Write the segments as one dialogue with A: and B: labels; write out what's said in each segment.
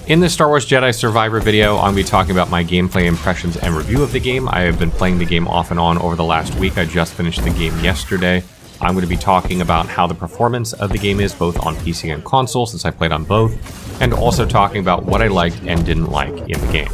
A: In this Star Wars Jedi Survivor video, I'm going to be talking about my gameplay impressions and review of the game. I have been playing the game off and on over the last week. I just finished the game yesterday. I'm going to be talking about how the performance of the game is, both on PC and console, since I played on both, and also talking about what I liked and didn't like in the game.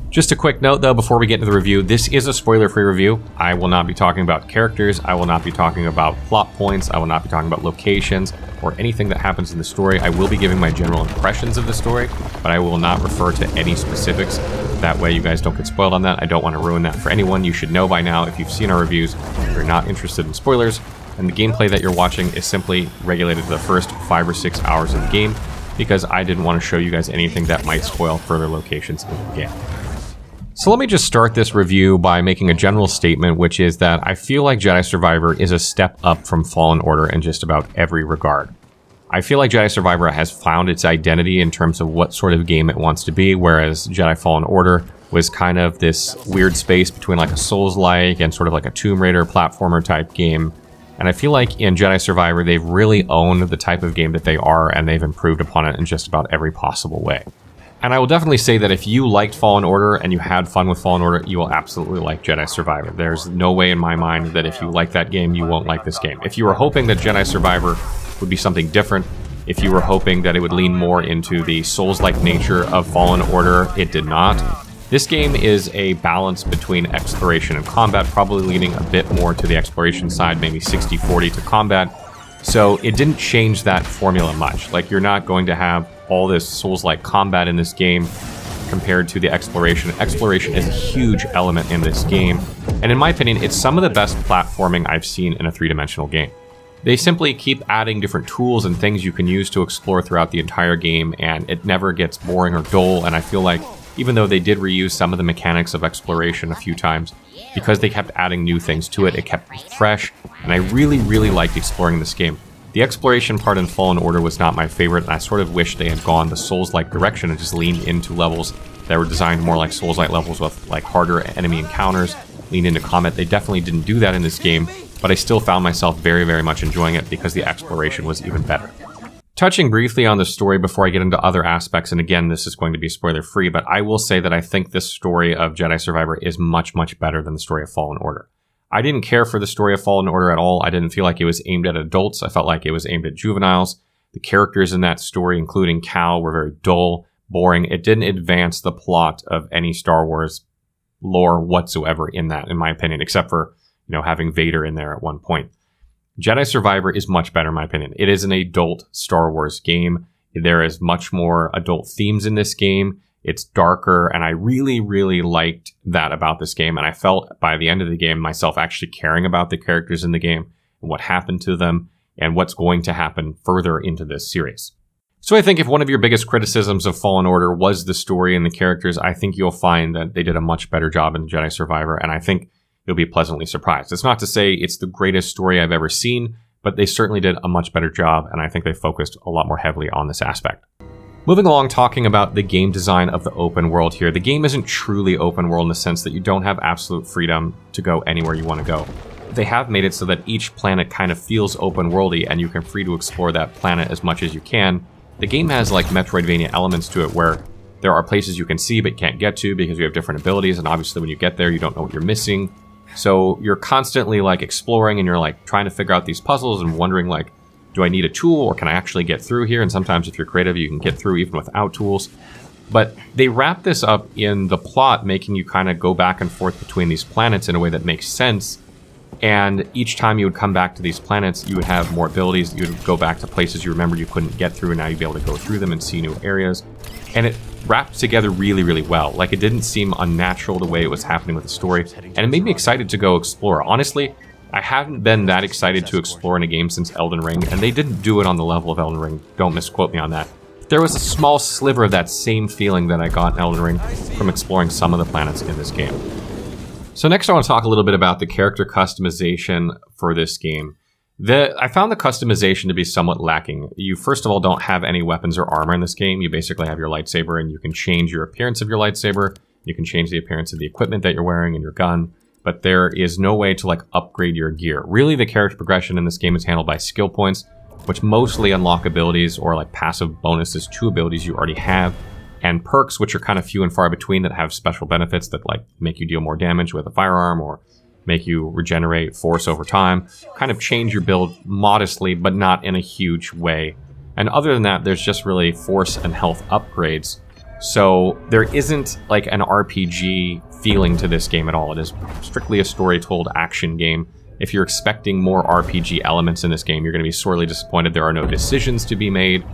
A: Just a quick note though, before we get into the review, this is a spoiler-free review. I will not be talking about characters, I will not be talking about plot points, I will not be talking about locations, or anything that happens in the story. I will be giving my general impressions of the story, but I will not refer to any specifics. That way you guys don't get spoiled on that. I don't want to ruin that for anyone. You should know by now, if you've seen our reviews, you're not interested in spoilers, and the gameplay that you're watching is simply regulated to the first 5 or 6 hours of the game, because I didn't want to show you guys anything that might spoil further locations in the game. So let me just start this review by making a general statement, which is that I feel like Jedi Survivor is a step up from Fallen Order in just about every regard. I feel like Jedi Survivor has found its identity in terms of what sort of game it wants to be, whereas Jedi Fallen Order was kind of this weird space between like a Souls-like and sort of like a Tomb Raider platformer type game. And I feel like in Jedi Survivor, they've really owned the type of game that they are, and they've improved upon it in just about every possible way. And I will definitely say that if you liked Fallen Order and you had fun with Fallen Order, you will absolutely like Jedi Survivor. There's no way in my mind that if you like that game, you won't like this game. If you were hoping that Jedi Survivor would be something different, if you were hoping that it would lean more into the Souls-like nature of Fallen Order, it did not. This game is a balance between exploration and combat, probably leaning a bit more to the exploration side, maybe 60-40 to combat. So it didn't change that formula much. Like, you're not going to have all this Souls-like combat in this game compared to the exploration. Exploration is a huge element in this game, and in my opinion, it's some of the best platforming I've seen in a three-dimensional game. They simply keep adding different tools and things you can use to explore throughout the entire game, and it never gets boring or dull, and I feel like even though they did reuse some of the mechanics of exploration a few times, because they kept adding new things to it, it kept it fresh, and I really liked exploring this game. The exploration part in Fallen Order was not my favorite, and I sort of wish they had gone the Souls-like direction and just leaned into levels that were designed more like Souls-like levels with like harder enemy encounters, leaned into combat. They definitely didn't do that in this game, but I still found myself very much enjoying it because the exploration was even better. Touching briefly on the story before I get into other aspects, and again, this is going to be spoiler-free, but I will say that I think this story of Jedi Survivor is much better than the story of Fallen Order. I didn't care for the story of Fallen Order at all. I didn't feel like it was aimed at adults. I felt like it was aimed at juveniles. The characters in that story, including Cal, were very dull, boring. It didn't advance the plot of any Star Wars lore whatsoever in that, in my opinion, except for, you know, having Vader in there at one point. Jedi Survivor is much better in my opinion. It is an adult Star Wars game. There is much more adult themes in this game. It's darker, and I really liked that about this game, and I felt by the end of the game myself actually caring about the characters in the game and what happened to them and what's going to happen further into this series. So I think if one of your biggest criticisms of Fallen Order was the story and the characters, I think you'll find that they did a much better job in Jedi Survivor, and I think you'll be pleasantly surprised. It's not to say it's the greatest story I've ever seen, but they certainly did a much better job, and I think they focused a lot more heavily on this aspect. Moving along, talking about the game design of the open world here. The game isn't truly open world in the sense that you don't have absolute freedom to go anywhere you want to go. They have made it so that each planet kind of feels open worldy, and you can free to explore that planet as much as you can. The game has like Metroidvania elements to it where there are places you can see but can't get to because you have different abilities, and obviously when you get there you don't know what you're missing. So you're constantly like exploring, and you're like trying to figure out these puzzles and wondering like, do I need a tool, or can I actually get through here? And sometimes if you're creative, you can get through even without tools. But they wrap this up in the plot, making you kind of go back and forth between these planets in a way that makes sense. And each time you would come back to these planets, you would have more abilities. You would go back to places you remember you couldn't get through, and now you'd be able to go through them and see new areas. And it wrapped together really well. Like, it didn't seem unnatural the way it was happening with the story, and it made me excited to go explore. Honestly, I haven't been that excited to explore in a game since Elden Ring, and they didn't do it on the level of Elden Ring. Don't misquote me on that. There was a small sliver of that same feeling that I got in Elden Ring from exploring some of the planets in this game. So next I want to talk a little bit about the character customization for this game. I found the customization to be somewhat lacking. You first of all don't have any weapons or armor in this game. You basically have your lightsaber, and you can change your appearance of your lightsaber. You can change the appearance of the equipment that you're wearing and your gun. But there is no way to like upgrade your gear. Really, the character progression in this game is handled by skill points, which mostly unlock abilities or like passive bonuses to abilities you already have. and perks, which are kind of few and far between, that have special benefits that like make you deal more damage with a firearm or make you regenerate force over time, kind of change your build modestly, but not in a huge way. And other than that, there's just really force and health upgrades. So there isn't like an RPG feeling to this game at all. It is strictly a story-told action game. If you're expecting more RPG elements in this game, you're going to be sorely disappointed. There are no decisions to be made,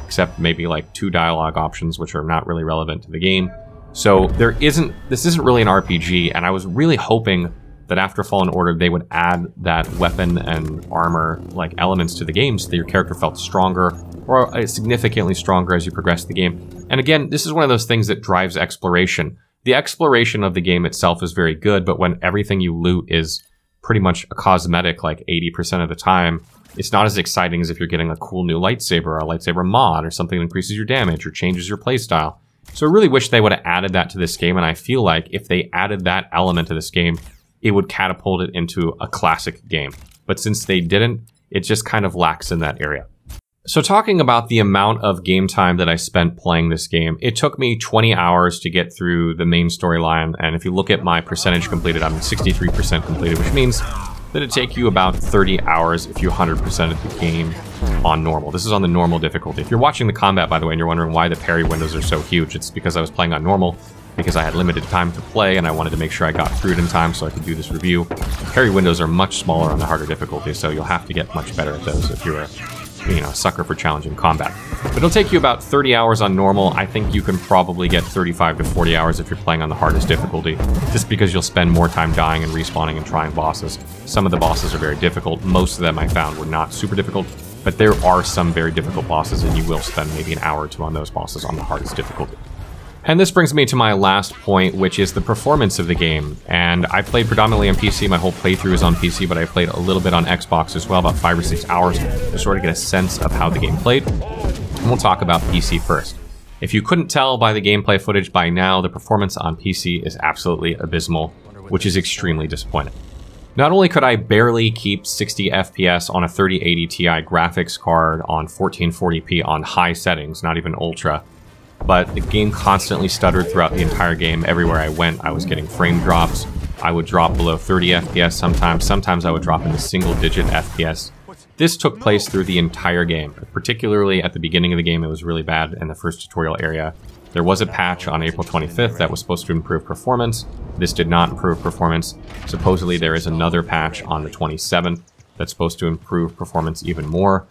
A: except maybe like 2 dialogue options, which are not really relevant to the game. So this isn't really an RPG, and I was really hoping that after Fallen Order, they would add that weapon and armor like elements to the game so that your character felt stronger, or significantly stronger as you progress the game. And again, this is one of those things that drives exploration. The exploration of the game itself is very good, but when everything you loot is pretty much a cosmetic like 80% of the time, it's not as exciting as if you're getting a cool new lightsaber or a lightsaber mod or something that increases your damage or changes your playstyle. So I really wish they would have added that to this game, and I feel like if they added that element to this game, it would catapult it into a classic game. But since they didn't, it just kind of lacks in that area. So talking about the amount of game time that I spent playing this game, it took me 20 hours to get through the main storyline, and if you look at my percentage completed, I'm 63% completed, which means that it'd take you about 30 hours if you 100%ed the game on normal. This is on the normal difficulty. If you're watching the combat, by the way, and you're wondering why the parry windows are so huge, it's because I was playing on normal, because I had limited time to play and I wanted to make sure I got through it in time so I could do this review. Parry windows are much smaller on the harder difficulty, so you'll have to get much better at those if you're a sucker for challenging combat. But it'll take you about 30 hours on normal. I think you can probably get 35 to 40 hours if you're playing on the hardest difficulty, just because you'll spend more time dying and respawning and trying bosses. Some of the bosses are very difficult. Most of them I found were not super difficult, but there are some very difficult bosses, and you will spend maybe an hour or two on those bosses on the hardest difficulty. And this brings me to my last point, which is the performance of the game. And I played predominantly on PC, my whole playthrough is on PC, but I played a little bit on Xbox as well, about 5 or 6 hours, to sort of get a sense of how the game played. And we'll talk about PC first. If you couldn't tell by the gameplay footage by now, the performance on PC is absolutely abysmal, which is extremely disappointing. Not only could I barely keep 60 FPS on a 3080 Ti graphics card on 1440p on high settings, not even ultra, but the game constantly stuttered throughout the entire game. Everywhere I went, I was getting frame drops. I would drop below 30 FPS sometimes. Sometimes I would drop into single-digit FPS. This took place through the entire game. Particularly at the beginning of the game, it was really bad in the first tutorial area. There was a patch on April 25th that was supposed to improve performance. This did not improve performance. Supposedly there is another patch on the 27th that's supposed to improve performance even more.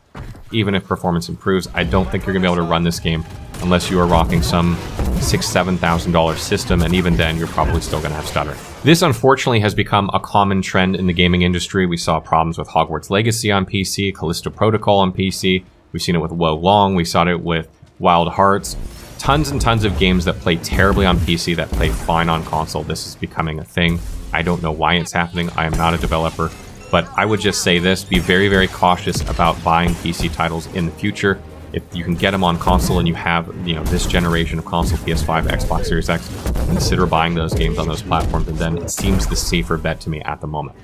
A: Even if performance improves, I don't think you're going to be able to run this game unless you are rocking some $6,000 to $7,000 system, and even then, you're probably still going to have stuttering. This, unfortunately, has become a common trend in the gaming industry. We saw problems with Hogwarts Legacy on PC, Callisto Protocol on PC. We've seen it with Wo Long. We saw it with Wild Hearts. Tons and tons of games that play terribly on PC that play fine on console. This is becoming a thing. I don't know why it's happening. I am not a developer. But I would just say this, be very, very cautious about buying PC titles in the future. If you can get them on console and you have, this generation of console, PS5, Xbox Series X, consider buying those games on those platforms, and then it seems the safer bet to me at the moment.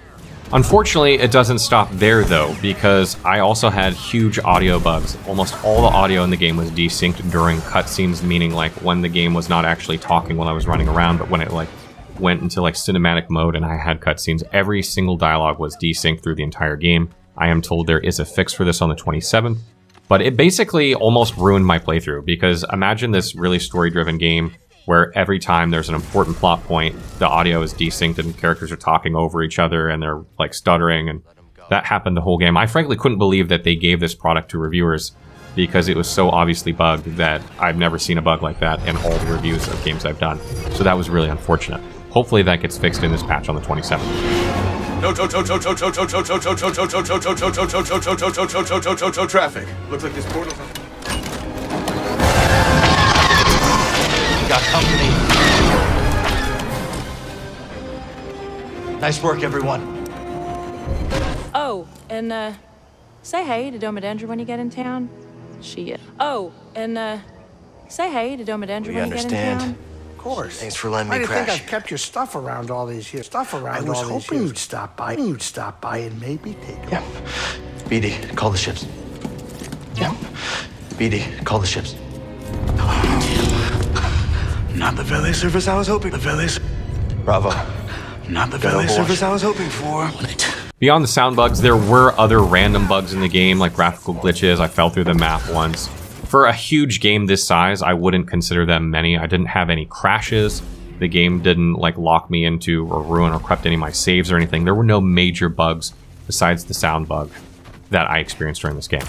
A: Unfortunately, it doesn't stop there though, because I also had huge audio bugs. Almost all the audio in the game was desynced during cutscenes, meaning like when the game was not actually talking while I was running around, but when it went into cinematic mode and I had cutscenes, every single dialogue was desynced through the entire game. I am told there is a fix for this on the 27th, but it basically almost ruined my playthrough, because imagine this really story-driven game where every time there's an important plot point, the audio is desynced and characters are talking over each other and they're stuttering, and that happened the whole game. I frankly couldn't believe that they gave this product to reviewers, because it was so obviously bugged that I've never seen a bug like that in all the reviews of games I've done. So that was really unfortunate. Hopefully that gets fixed in this patch on the 27th.
B: Traffic. Looks like this portal's on.
C: We got company. Nice work, everyone.
D: Oh, and say hey to Domodendra when you get in town. Oh, and say hey to Domodendra when you get in town.
B: Of course.
C: Thanks for letting me
B: I didn't
C: crash.
B: think I've kept your stuff around all these years. I was hoping you'd stop by. And maybe take a...
C: Yeah. BD, call the ships. Yeah. BD, call the ships.
B: Not the valet service I was hoping.
C: Bravo.
B: Not the valet service I was hoping for.
A: Beyond the sound bugs, there were other random bugs in the game, like graphical glitches. I fell through the map once. For a huge game this size, I wouldn't consider them many. I didn't have any crashes. The game didn't like lock me into or ruin or corrupt any of my saves or anything. There were no major bugs besides the sound bug that I experienced during this game.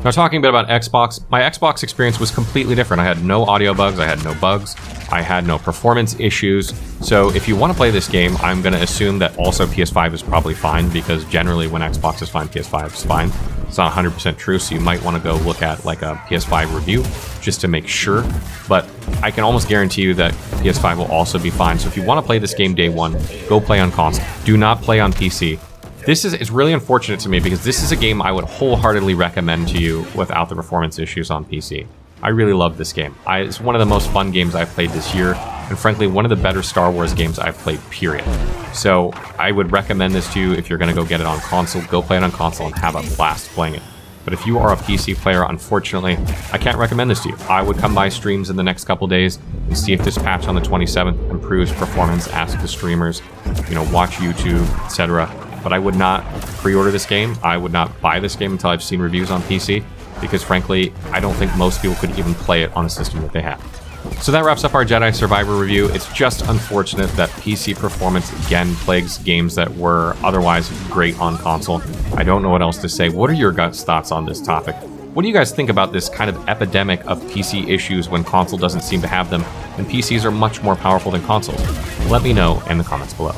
A: Now, talking a bit about Xbox, my Xbox experience was completely different. I had no audio bugs, I had no bugs, I had no performance issues. So if you want to play this game, I'm going to assume that also PS5 is probably fine, because generally when Xbox is fine, PS5 is fine. It's not 100% true, so you might want to go look at like a PS5 review just to make sure. But I can almost guarantee you that PS5 will also be fine. So if you want to play this game day one, go play on console. Do not play on PC. It's really unfortunate to me, because this is a game I would wholeheartedly recommend to you without the performance issues on PC. I really love this game. It's one of the most fun games I've played this year, and frankly, one of the better Star Wars games I've played, period. So I would recommend this to you. If you're going to go get it on console, go play it on console and have a blast playing it. But if you are a PC player, unfortunately, I can't recommend this to you. I would come by streams in the next couple days and see if this patch on the 27th improves performance, ask the streamers, watch YouTube, etc. But I would not pre-order this game. I would not buy this game until I've seen reviews on PC, because frankly, I don't think most people could even play it on a system that they have. So that wraps up our Jedi Survivor review. It's just unfortunate that PC performance again plagues games that were otherwise great on console. I don't know what else to say. What are your guys' thoughts on this topic? What do you guys think about this kind of epidemic of PC issues when console doesn't seem to have them, and PCs are much more powerful than consoles? Let me know in the comments below.